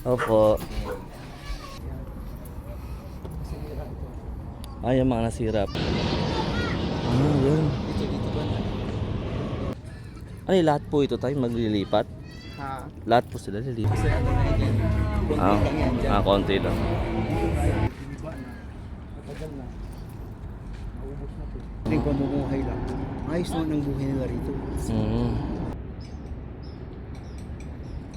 Opo. Ay, yung mga nasira. Yun. Dito ba na? Ay, lahat po ito tayo maglilipat. Ha? Lahat po sila lilipat. Kasi ano na yan. Konti lang yan dyan. Konti lang. Iba na. Matagal na. Naubos na to. Tingin ko mumuhay lang. Ayos naman ang buhay nila rito.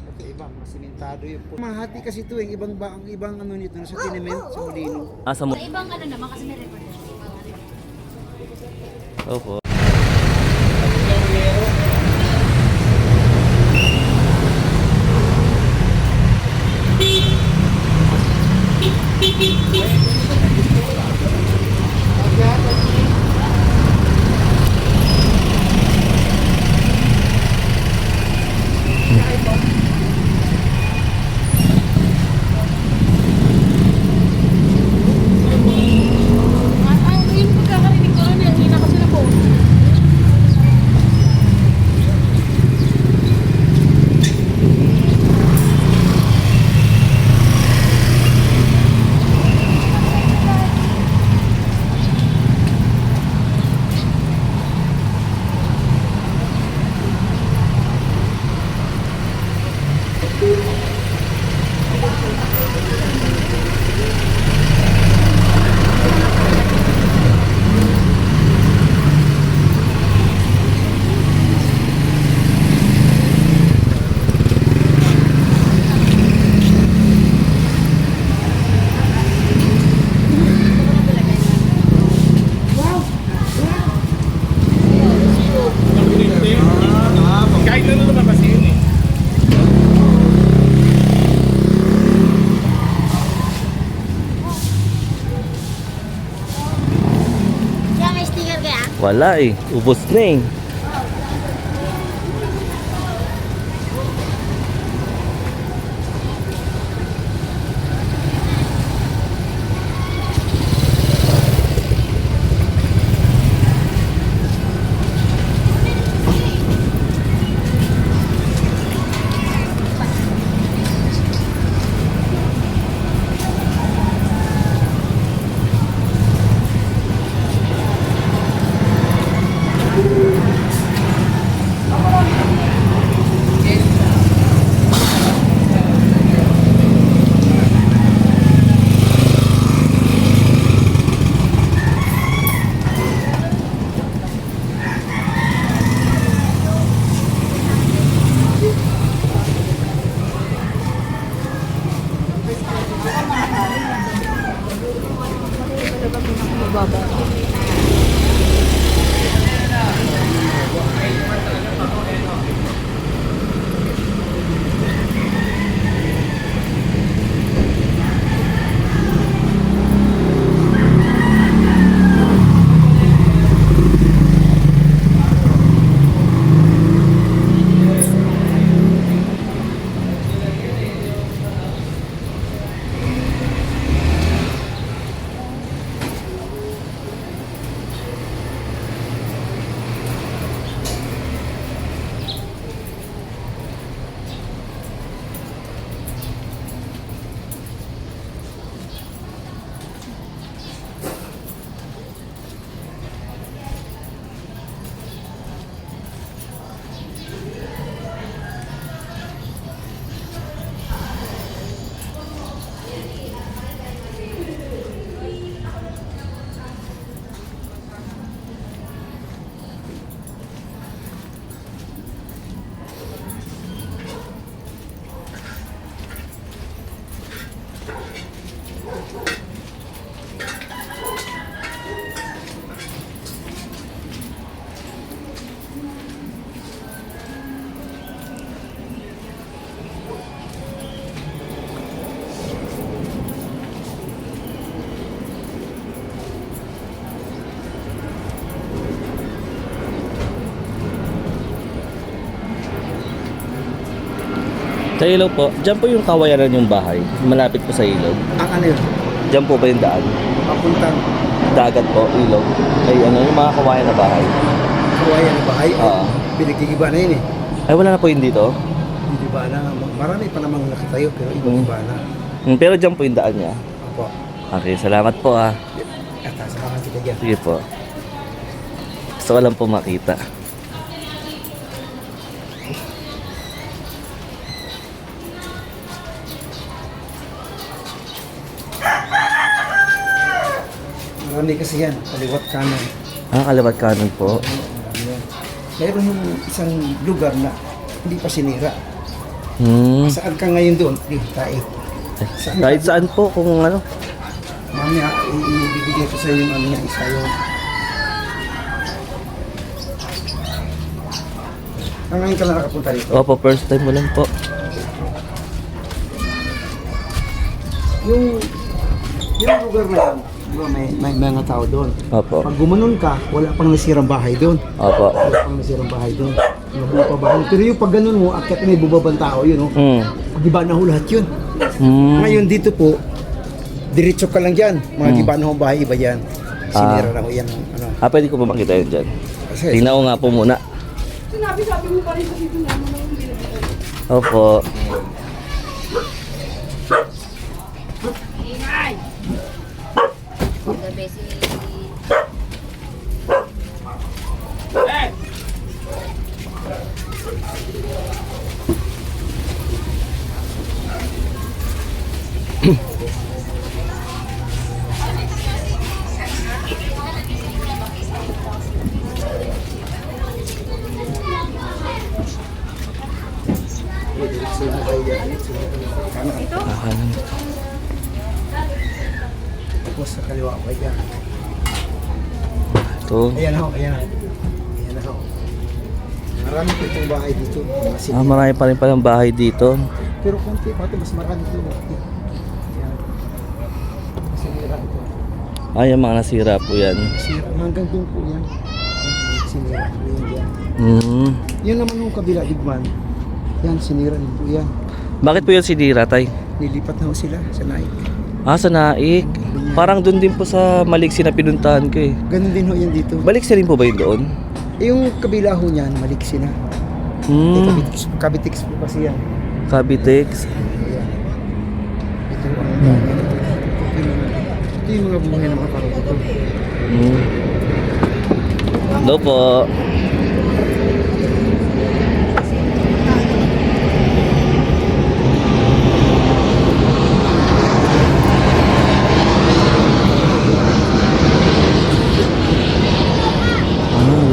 Kasi iba, masimentado yun. Mahati kasi ito eh. Ang ibang ano nito, nasa tenement, sa Molino. Sa mo. Ibang ano naman kasi may record na siya. Opo. Yung pagkakarinig ko lang yan, hindi na kasi na po. Kahit ano naman kasi yun eh. Kaya may sticker kaya? Wala eh. Ubos na eh. Sa ilog po, dyan po yung kawayanan yung bahay. Malapit po sa ilog. Ang ano yun? Dyan po ba yung daan? Papuntang Dagat po, ilog. Ay ano, yung mga kawayan na bahay. kawayan na bahay. Oo. Pinagkikiba na yun eh. Ay wala na po yun dito? Hindi ba na Marami pa namang nakatayo pero iba na. Pero dyan po yung daan niya. Opo. Okay, salamat po ah. At sasamahan kita dyan. Sige po. Gusto ko lang po makita. Marami kasi yan, kaliwat kanan. Kaliwat kanan po. Marami yan. Mayroon yung isang lugar na hindi pa sinira. Saan ka ngayon doon? Di, tayo. Kahit saan po kung ano. Mamaya, ibibigay ko sa iyo yung ano niya, isa yung... Ngayon ka lang nakapunta dito. Opo, first time mo lang po. Yung lugar na yan, di ba may mga tao doon. Opo. Pag gumanon ka, wala pang nasirang bahay doon. Opo. Wala pang nasirang bahay doon. Nabuo pa bahay. Pero yung pag ganun mo, akyat may bubabang tao yun, no? Giba na ho lahat yun. Ngayon dito po, diretso ka lang dyan. Mga giba na ho bahay, iba yan. Sinira na ho yan. Ano. Pwede ko ba makita yun dyan? Kasi, Tingnan ko nga po muna. Sinabi mo pa rin sa dito naman na hindi na dito. Opo. Ingay! Gabi si... diretso na kayo dyan. Diretso na kayo. Kanan. Kanan. Tapos sa kaliwa ko kayo dyan. Ito. Ayan ho, ayan. Ayan ho. Marami po itong bahay dito. Mga sinira. Marami pa rin palang bahay dito. Pero konti, pati mas marami dito. Ayan. Sinira ito. Yung mga nasira po yan. Sinira. Hanggang doon po yan. Sinira po yan. Yun naman yung kabila, Digman. Yan, sinira din po yan. Bakit po yan sinira, tay? Nilipat na ho sila sa Naik. Sa Naik. Parang doon din po sa Maliksi na pinuntahan ko eh. Ganun din ho yan dito. Maliksi rin po ba yun doon? Yung kabila ho niyan, Maliksi na. Kabitix po kasi yan. Cavitex. Ayan. Ito ang ito yung mga buhay ng mga tao dito. Hello po.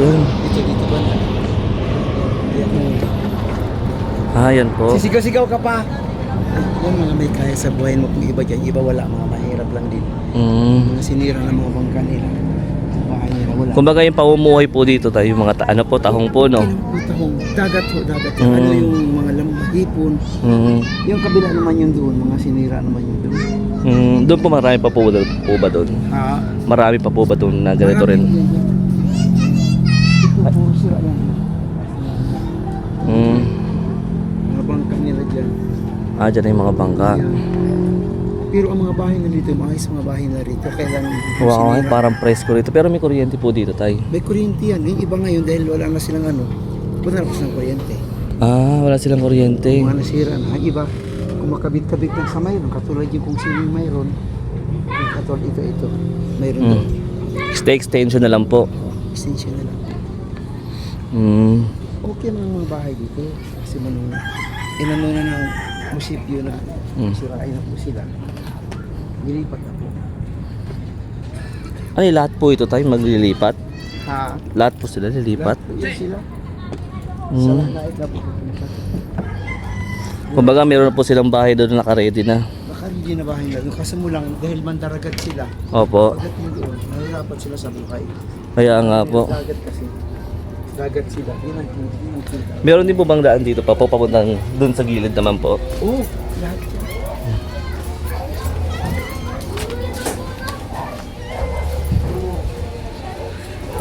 Yan. Dito ba? Yan po. Sisigaw-sigaw ka pa. Yan mga may kaya sa buhay mo kung iba dyan. Iba wala, mga mahirap lang din. Mga sinira ng mga bangka nila. Sa bahay nila wala. Kumbaga yung pamumuhay po dito tayo, yung mga tahong po, no? Tahong. Dagat ho, dagat. Ano yung mga hipon. Yung kabila naman yun doon, mga sinira naman yun doon. Doon po marami pa po ba doon? Marami pa po ba doon na ganito rin? Ito, puro sira lang. Mga bangka nila dyan. Dyan na yung mga bangka. Yan. Pero ang mga bahay na dito, maayos mga bahay na rito. Kailan Wow, parang presko rito. Pero may kuryente po dito tayo. may kuryente yan. Yung iba ngayon dahil wala na silang wala na silang kuryente. Wala silang kuryente. Mga nasira na. Ang iba, kumakabit-kabit lang sa mayroon. Katulad yung kung sino yung mayroon. Yung katulad ito. Mayroon doon. Stay extension na lang po. Extension na lang. Okay naman ang mga bahay dito. Kasi manong inano na ng munisipyo na sirain na po sila. Nilipat na po. Lahat po ito tayo maglilipat? Ha? Lahat po sila lilipat? Lahat po yan sila. Sa lahat na po. Kumbaga meron na po silang bahay doon na naka-ready na. Baka hindi na bahay nila. Kasi mo lang dahil mandaragat sila. Opo. Pagkat mo doon, nahihirapan sila sa buhay. Kaya nga po. Dagat kasi. Dagat sila. Yun ang kinita. Meron din po bang daan dito pa po papuntang doon sa gilid naman po? Oo, lahat yan.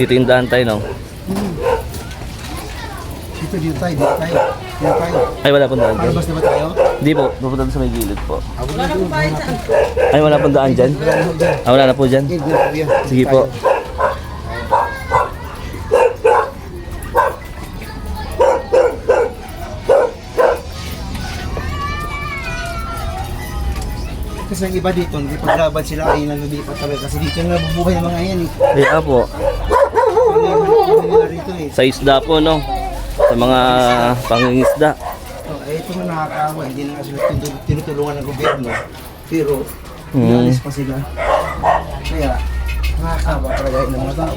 Dito yung daan tayo, no? Dito tayo, dito tayo. Dito tayo. Ay, wala pong daan dyan. Palabas na ba tayo? Hindi po, pupunta doon sa may gilid po. Ako na doon. Ay, wala pong daan dyan? Wala na po dyan? Sige po. kasi ang iba dito, paglaban sila ay nalulipat talaga. Kasi dito na nabubuhay ng mga yan eh. Kaya po, Ano nila rito eh. sa isda po, no? Sa mga pangingisda. Ito na nakakaawa, hindi na nga sila tinutulungan ng gobyerno. Pero, Mm. inalis pa sila. Kaya, nakakaawa talaga yun ng mga tao.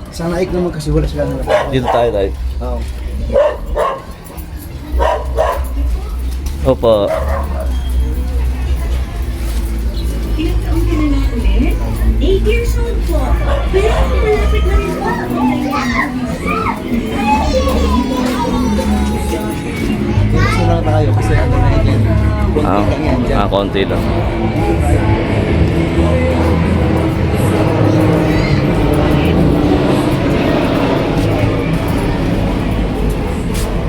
Sana ik naman kasi wala sila ng Dito tayo, tayo. Oo. Opo. Ilang taong ka na lang ulit? 8 years old po. Pero malapit na rin po ang Gusto lang tayo kasi ano na yan. Ah, Konti lang yan dyan. konti lang.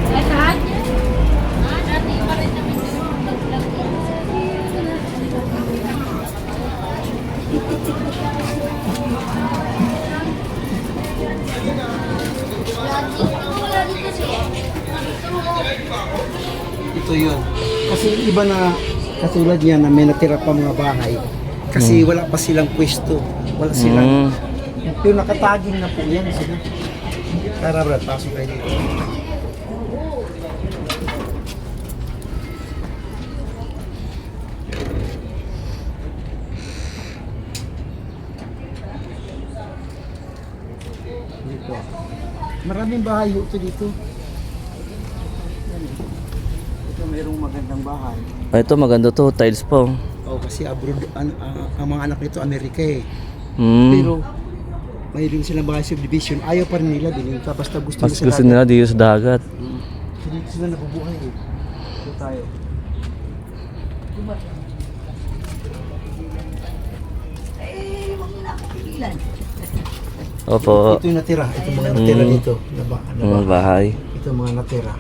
Ay, lahat yan. Dati pa rin namin yung nag-vlog yan. Wala dito siya. Ito yun. Kasi iba na katulad yan na may natira pa mga bahay. Kasi wala pa silang pwesto. Wala silang... Yung nakataging na po yan sila. Tara brad, pasok kayo dito. Dito. Maraming bahay ito dito. Yan eh. Ito mayroong magandang bahay. Ah, ito maganda to, tiles po. Oh, kasi abroad, ang mga anak nito Amerika eh. Hmm. Pero mayroon silang bahay subdivision. Ayaw pa rin nila din. Basta gusto Mas nila gusto nila dito sa dagat. So, dito sila nabubuhay eh. Ito tayo. Opo. Ito yung natira. Ito mga natira dito. Bahay. Ito mga natira.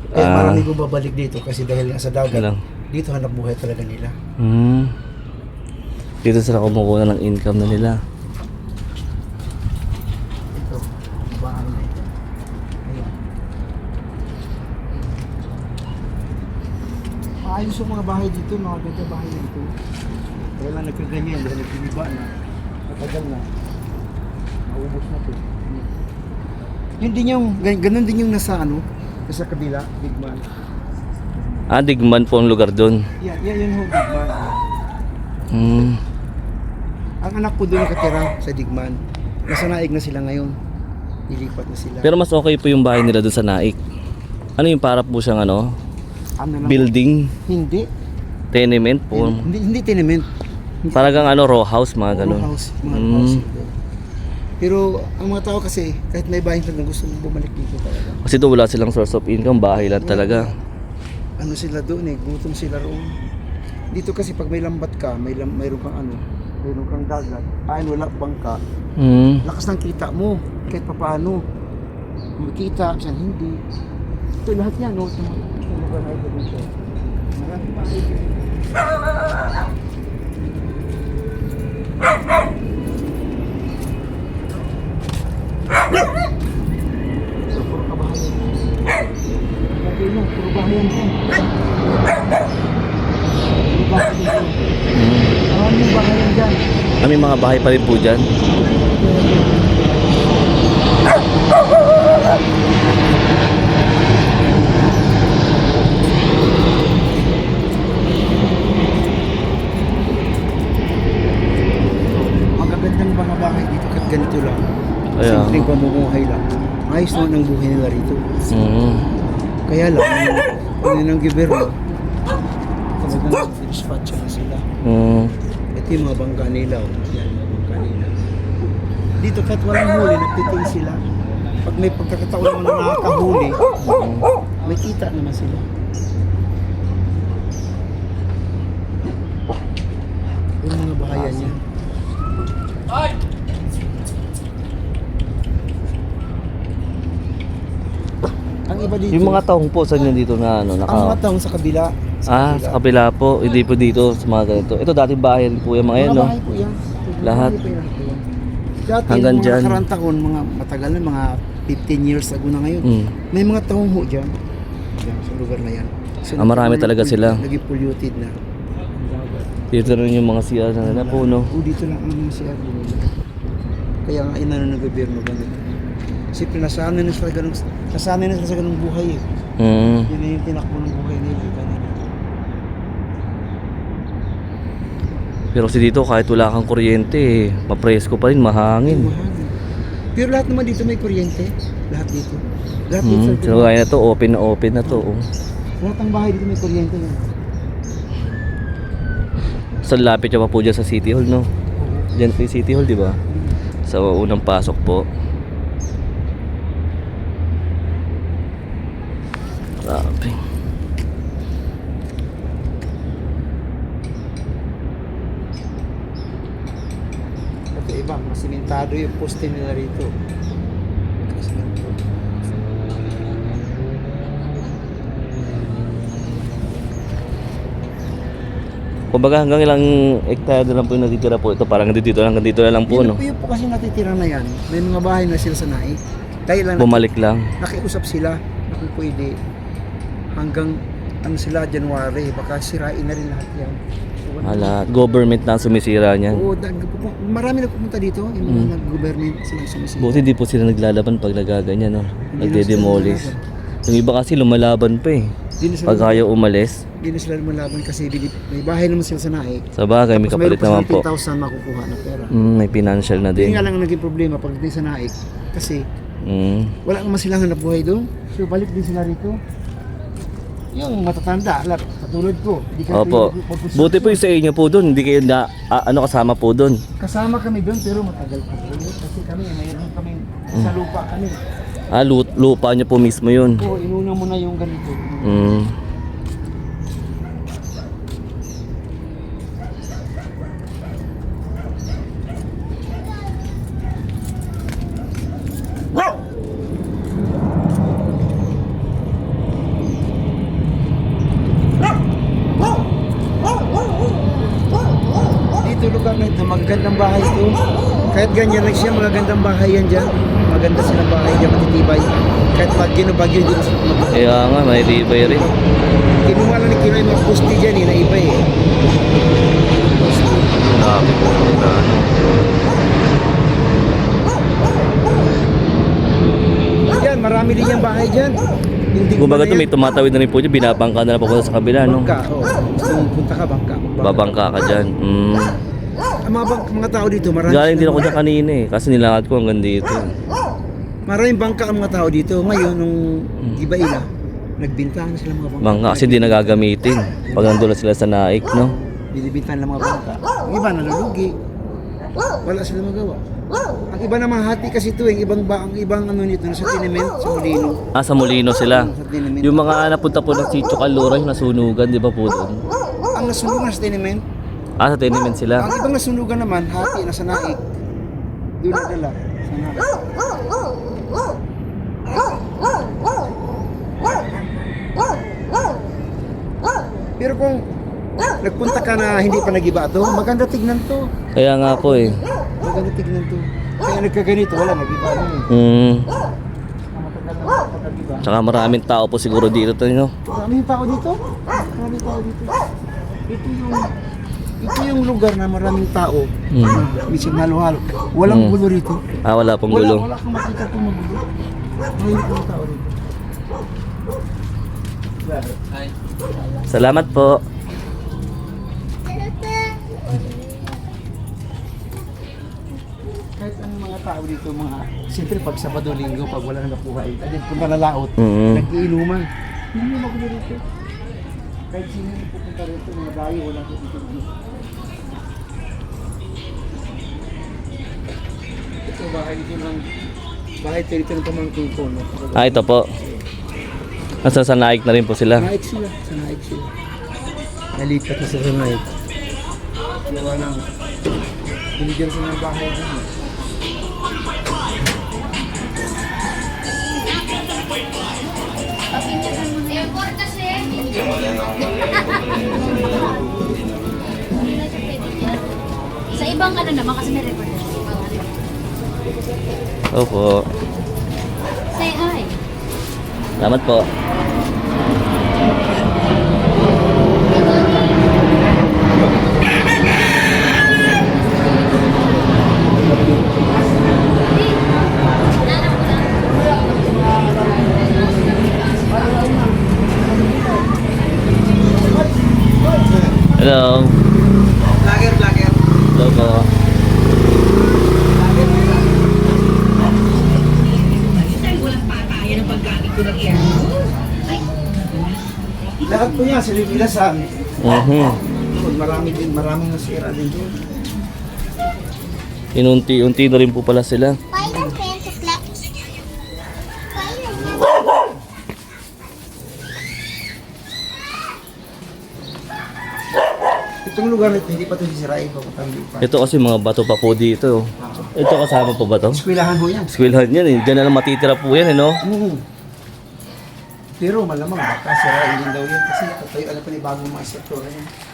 Kaya marami kong babalik dito kasi dahil nga sa dagat, Lang. dito hanap buhay talaga nila. Hmm. Dito sila kumukuha ng income na nila. Ito, bahay na ito. Ayan. Maayos yung mga bahay dito, mga ganda bahay na ito. Kaya lang nagkaganyan, dahil nagkiniba na. Matagal na. Maubos na ito. Yun din yung, ganun din yung nasa ano, nasa kabila, Digman. Ah, Digman po ang lugar doon. Yan yun ho, Digman. Hmm. Ang anak ko doon nakatira sa Digman. Nasa Naig na sila ngayon. Ilipat na sila. Pero mas okay po yung bahay nila doon sa Naik. Ano yung para po siyang ano? Ano lang, Building? Hindi. Tenement po? Hindi tenement. Paragang ano, row house, mga ganun. Row house, mga Mm. house. Pero ang mga tao kasi, kahit may bahay sila, gusto bumalik dito talaga. Kasi doon wala silang source of income, bahay lang talaga. Ano sila doon eh, gutom sila roon. Dito kasi pag may lambat ka, mayroon kang ano, mayroon kang dagat, wala bangka, Hmm. lakas ng kita mo, kahit papaano. Makita, saan hindi. Ito lahat yan, no? Sa mga lugar na ito dito. Marami pa ito. So, puro kabahayan. Lagi mo, puro bahayan yan. Puro bahayan yan. Maraming bahayan dyan. May mga bahay pa rin po dyan. Magagandang mga bahay dito kahit ganito lang. Kaya. Simpleng pamumuhay lang. Ayos naman ang buhay nila rito. Hmm. Kaya lang, yun ng gobyerno, talagang dispatch na sila. Hmm. Ito yung mga bangka nila. Oh. Yan, mga bangka nila. Dito kahit walang huli, nagtiting sila. Pag may pagkakataon naman na nakakahuli, may kita naman sila. Yung mga bahayan niya. Ang iba dito, Yung mga taong po sa inyo dito na ano, ang mga taong sa kabila. sa kabila po, hindi po dito sa mga ganito. Ito dating bahay rin po yung mga yan, Mga no? bahay po yan. Lahat. Bahay po yan. Dati, Hanggang mga dyan. nakarang taon, mga matagal na, mga 15 years ago na ngayon. Hmm. May mga taong ho dyan. Dyan, sa lugar na yan. So, Marami talaga sila. Naging polluted na. Ang dagat. Dito rin yung mga CR na nila po, no? O dito lang ang mga siya. Kaya nga inano ng gobyerno ganun. Kasi nasanay na sila sa ganung buhay eh. Mm. Yun na yung tinakbo ng buhay nila. Kanina. Pero kasi dito kahit wala kang kuryente, mapresko pa rin, mahangin. Mahal. Pero lahat naman dito may kuryente. Lahat dito. Lahat dito. So kaya na to, open na to. Oh. Lahat ng bahay dito may kuryente. So lapit siya pa po dyan sa City Hall, no? Dyan po yung City Hall, di ba? Sa unang pasok po. Grabe. Ito iba, masimentado yung poste nila rito. Masimentado. Kumbaga hanggang ilang hektarya na lang po yung natitira po ito. Parang dito na lang po, no? Yun po kasi natitira na yan. May mga bahay na sila sa naik. Dahil lang Bumalik lang. nakiusap sila na kung pwede hanggang ano sila January baka sirain na rin lahat yan. So, Ala, government na ang sumisira niyan. oo, marami nagpupunta dito yung mga nag-government sila sumisira. Buti di po sila naglalaban pag nagaganyan, no? Hindi na sila Nagde-demolish. Yung iba kasi lumalaban pa eh. Hindi na sila, Pag ayaw umalis, hindi na sila lumalaban kasi may bahay naman sila sa naik. sa bagay may Tapos kapalit naman po. Tapos mayroon pa 10,000 makukuha na pera. May financial na Yun din. nga lang ang naging problema pagdating sa naik kasi wala naman silang hanap buhay doon. So balik din sila rito. Yung matatanda, alam, katulad ko. Di ka Opo. Buti po yung sa inyo po doon. Hindi kayo na, kasama po doon. kasama kami doon pero matagal pa po. Kasi kami, mayroon kami sa lupa kami. Lupa niyo po mismo yun. Oo, inuna mo na yung ganito. Mm. Dito lugar na ito, magagandang bahay ito. Kahit ganyan lang siya, magagandang bahay yan dyan. Maganda silang bahay dyan, matitibay. Kahit pag ginubagyo dito sa mag- Kaya nga, may tibay rin. Kinuha lang ni Kino yung mga posti dyan eh, na iba eh. Grabe po. Yan, marami din yung bahay dyan. Hindi ko Kumbaga na to yan. may tumatawid na rin po dyan. Binabangka na lang papunta sa kabila, no? Bangka, oo. Gusto mong punta ka, bangka. Babangka ka dyan. Ang mga tao dito, marami. Galing din silang ako dyan kanina eh. Kasi nilakad ko hanggang dito. Maraming bangka ang mga tao dito. Ngayon, nung iba-ila, nagbintahan sila mga bangka. Bangka kasi hindi nagagamitin. Pag nandun sila sa naik, no? Binibintahan ng mga bangka. Ang iba nalulugi. Wala sila magawa. Ang iba naman hati kasi ito, ang ibang ano nito, sa tenement, sa Molino. Sa Molino sila. Sa tenement. Yung mga napunta po ng Sitio Calura, yung nasunugan, di ba po doon? Ang nasunugan sa tenement, Sa tenement sila. ang ibang nasunugan naman, hati na sa naik. Doon nadala. Sa naik. Pero kung nagpunta ka na hindi pa nagiba to, maganda tignan to. Kaya nga po eh. Maganda tignan to. Kaya nagkaganito, wala, nagiba na eh. Matagal na nagkagiba. Tsaka maraming tao po siguro dito to, no? Maraming tao dito. Maraming tao dito. Ito yung lugar na maraming tao. Minsan halo-halo. Walang gulo rito. Wala pong gulo. Wala kang makita itong magulo. Maraming pong tao rito. Salamat po. Kahit anong mga tao dito, siyempre pag Sabado, Linggo, pag wala nang napuhay, ayun, kung malalaot, nag-iinuman. Hindi mo magulo rito. Kahit sino yung pupunta rito, mga dayo, walang dito. Ito, bahay dito lang. Bahay dito ng pamangking ko. No? Ito po. Nasa sa naik na rin po sila. Naik sila. Sa naik sila. Nalipat na sila sa naik. Gawa ng binigyan sila ng bahay dito. Sa ibang ano naman kasi may record na sa ibang ano. Opo. Say hi. Salamat po. Hello. Vlogger, vlogger. Hello po. Dahil walang patayan ang paggamit ko ng aircon. Lahat po yan, sililasan. Maraming nasira din doon. Inunti-unti na rin po pala sila. Final Fantasy Flex. Final Itong lugar nito, hindi pa ito sisirain pa pa. Ito kasi mga bato pa po dito. Ito kasama pa ba to? Eskwelahan ho yan. Eskwelahan yan eh. Diyan na lang matitira po yan eh, no? Pero malamang baka sirain din daw yan kasi tatayo ano pa ni bagong mga struktura yan.